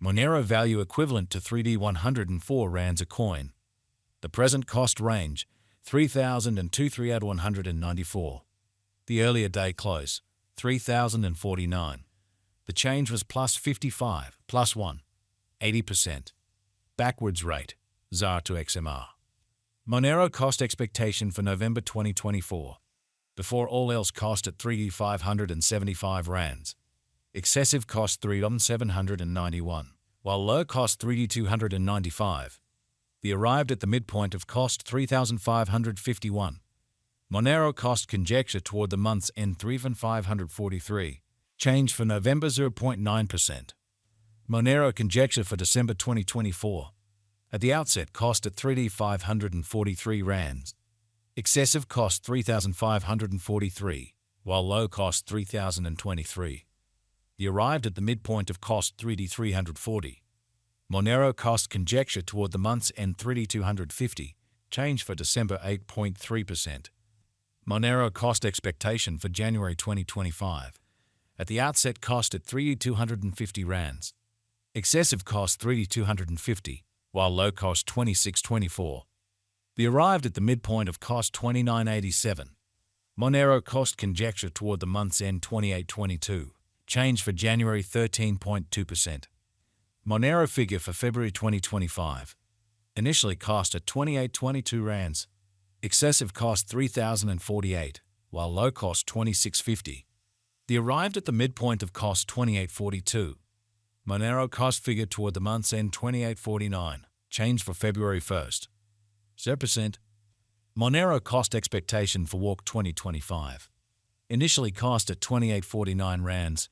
Monero value equivalent to 3D 104 rands a coin. The present cost range, 3,000 and 2,394. The earlier day close, 3,049. The change was plus 55, plus 1, 80%. Backwards rate, ZAR to XMR. Monero cost expectation for November 2024. Before all else cost at 3,575 rands. Excessive cost 3,791, while low cost 3,295. The arrived at the midpoint of cost 3,551. Monero cost conjecture toward the month's end 3,543. Change for November 0.9%. Monero conjecture for December 2024. At the outset cost at 3,543 rands. Excessive cost 3,543, while low cost 3,023. The arrived at the midpoint of cost 3,340. Monero cost conjecture toward the month's end 3,250. Change for December 8.3%. Monero cost expectation for January 2025. At the outset cost at 3,250 rands. Excessive cost 3,250, while low cost 2,624. The arrived at the midpoint of cost 2,987. Monero cost conjecture toward the month's end 2822. Change for January 13.2%. Monero figure for February 2025. Initially cost at 2,822 rands. Excessive cost 3,048, while low cost 2,650. The arrived at the midpoint of cost 2,842. Monero cost figure toward the month's end 2,849. Change for February 1st. 0%. Monero cost expectation for walk 2025. Initially cost at 2,849 rands.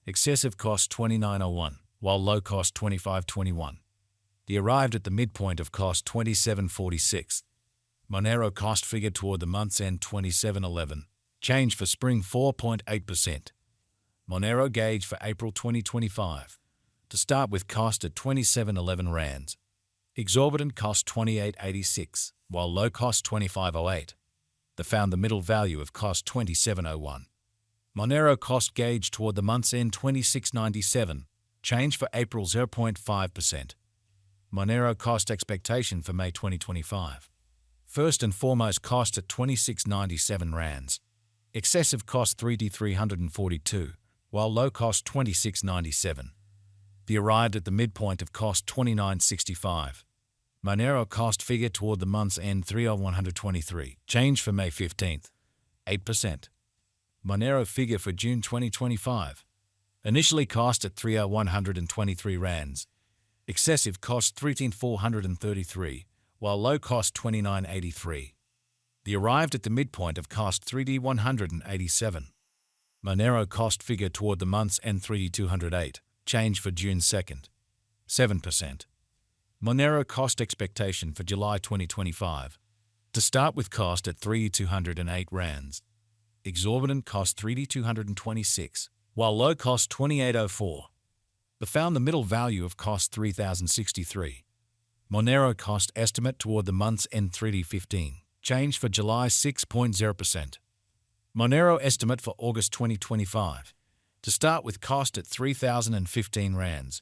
Excessive cost 2,901, while low cost 2,521. The arrived at the midpoint of cost 2,746. Monero cost figure toward the month's end 2,711. Change for spring 4.8%. Monero gauge for April 2025. To start with cost at 2,711 rands. Exorbitant cost 2,886, while low cost 2,508. They found the middle value of cost 2,701. Monero cost gauge toward the month's end 2,697. Change for April 0.5%. Monero cost expectation for May 2025. First and foremost cost at 2,697 rands. Excessive cost 3,342, while low cost 2,697. The arrived at the midpoint of cost 2,965. Monero cost figure toward the month's end 3,123. Change for May 15th. 8%. Monero figure for June 2025. Initially cost at 3,123 rands. Excessive cost 13,433, while low cost 2,983. The arrived at the midpoint of cost 3D187. Monero cost figure toward the month's end 3D208. Change for June 2nd. 7%. Monero cost expectation for July 2025. To start with cost at 3,208 rands. Exorbitant cost 3,226, while low cost 2,804. They found the middle value of cost 3,063. Monero cost estimate toward the month's end 3D15. Change for July 6.0%. Monero estimate for August 2025. To start with cost at 3,015 rands.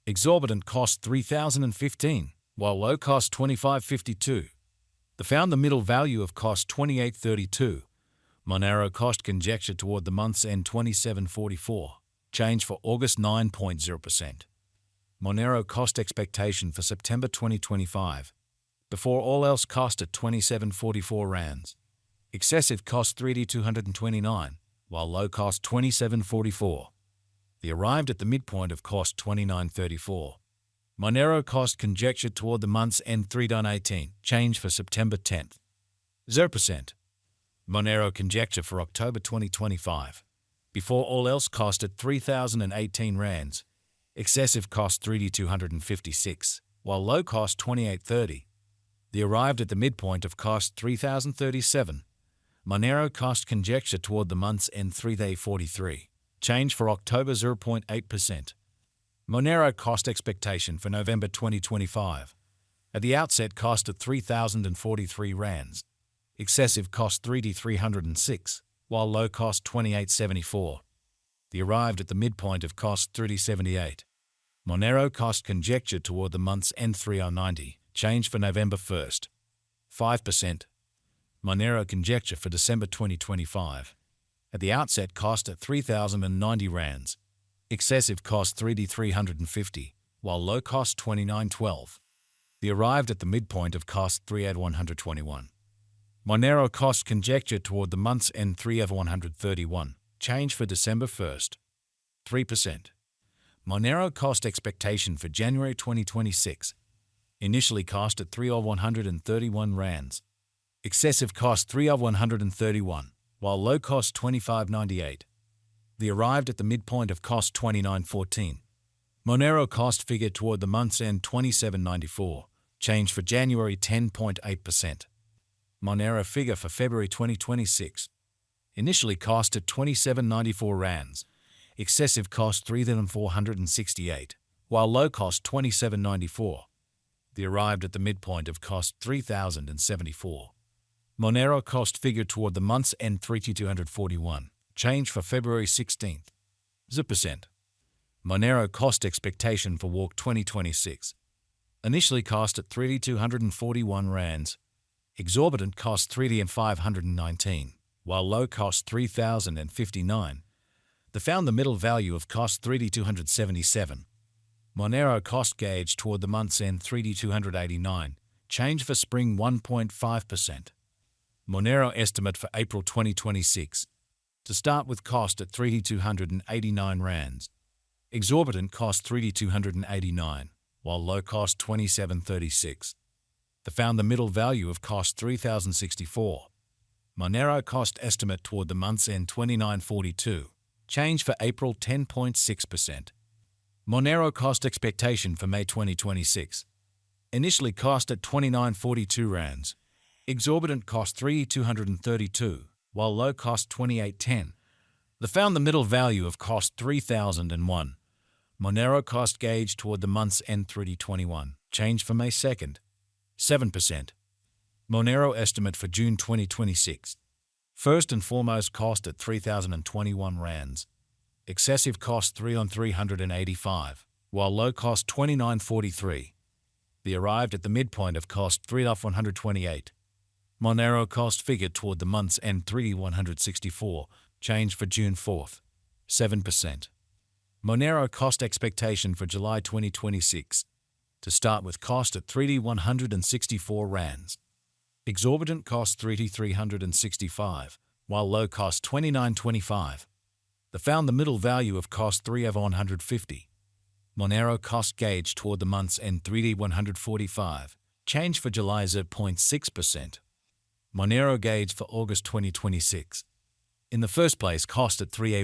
Exorbitant cost 3,015, while low cost 2,552. They found the middle value of cost 2,832. Monero cost conjecture toward the month's end 2,744. Change for August 9.0%. Monero cost expectation for September 2025. Before all else cost at 2,744 rands. Excessive cost 3,229, while low cost 2,744. They arrived at the midpoint of cost 2,934. Monero cost conjecture toward the month's end 3.18. Change for September 10th. 0%. Monero conjecture for October 2025. Before all else cost at 3,018 rands. Excessive cost 3,256, while low cost 2,830. They arrived at the midpoint of cost 3,037. Monero cost conjecture toward the month's end 3,043. Change for October 0.8%. Monero cost expectation for November 2025. At the outset cost at 3,043 rands. Excessive cost 3,306, while low cost 2,874. They arrived at the midpoint of cost 3,078. Monero cost conjecture toward the month's end 3090, change for November 1st. 5%. Monero conjecture for December 2025. At the outset cost at 3,090 rands. Excessive cost 3D 350, while low cost 2912. The arrived at the midpoint of cost 3 at 121. Monero cost conjecture toward the month's end 3 of 131, change for December 1st. 3%. Monero cost expectation for January 2026. Initially cost at 3 of 131 rands. Excessive cost 3 of 131, while low cost 25.98. The arrived at the midpoint of cost 29.14. Monero cost figure toward the month's end 27.94, change for January 10.8%. Monero figure for February 2026. Initially cost at 27.94 rands. Excessive cost 3,468, while low cost 27.94. The arrived at the midpoint of cost 3,074. Monero cost figure toward the month's end 3,241, change for February 16th. 0%. Monero cost expectation for walk 2026. Initially cost at 3,241 rands. Exorbitant cost 3,519, while low cost 3,059. They found the middle value of cost 3D277. Monero cost gauge toward the month's end 3D289, change for spring 1.5%. Monero estimate for April 2026. To start with cost at 3D289 rands. Exorbitant cost 3D289, while low cost 2736. They found the middle value of cost 3064. Monero cost estimate toward the month's end 2942. Change for April 10.6%. Monero cost expectation for May 2026. Initially cost at 29.42 rands. Exorbitant cost 3,232, while low cost 28.10. They found the middle value of cost 3,001. Monero cost gauge toward the month's end 3021. Change for May 2nd. 7%. Monero estimate for June 2026. First and foremost cost at 3,021 rands. Excessive cost 3 on 385, while low cost 29.43. The arrived at the midpoint of cost 3 off 128. Monero cost figure toward the month's end 3,164, change for June 4th. 7%. Monero cost expectation for July 2026. To start with cost at 3D164 rands. Exorbitant cost 3D365, while low cost 29.25. They found the middle value of cost 3 of 150. Monero cost gauge toward the month's end 3D145, change for July 0.6%. Monero gauge for August 2026. In the first place cost at 3A